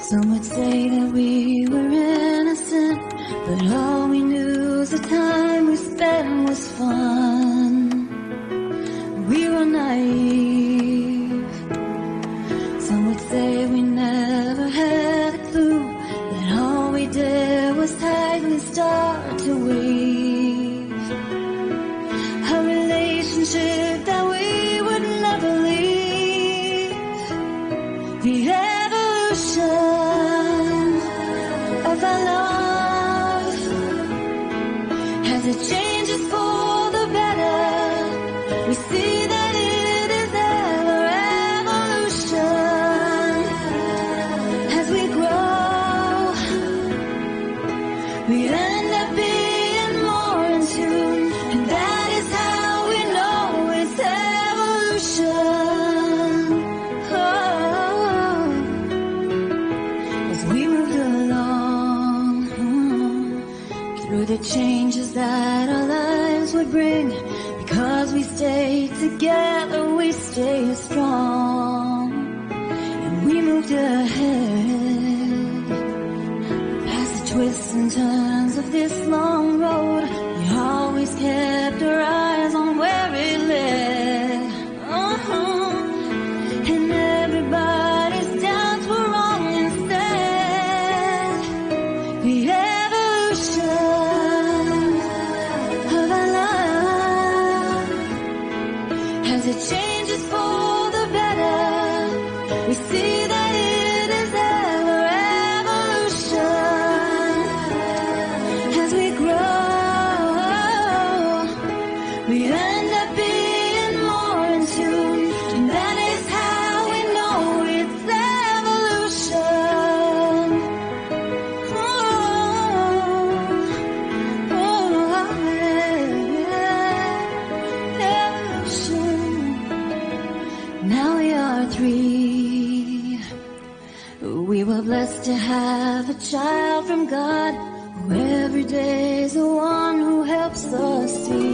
Some would say that we were innocent, but all we knew is the time we spent was fun. We were naive. Some would say we never had a clue, that all we did was tightly start to weave a relationship that we would never leave. The evolution of our love, as it changes for the better, we see that it is ever evolution. As we grow, we end up being more in tune, and that is how we know it's evolution. Oh, as we moved along through the changes that our lives would bring, because we stayed together, we stay strong, and we moved ahead past the twists and turns of this long road. We always kept our eyes on where it led. And everybody's doubts were wrong instead. The evolution of our love, as it changes for the better, we see that it is ever evolution. As we grow, we end up being more in tune, and that is how we know it's evolution. Evolution. Now we are three. We were blessed to have a child from God, who every day is the one who helps us see.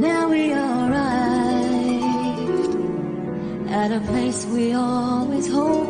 Now we arrived at a place we always hoped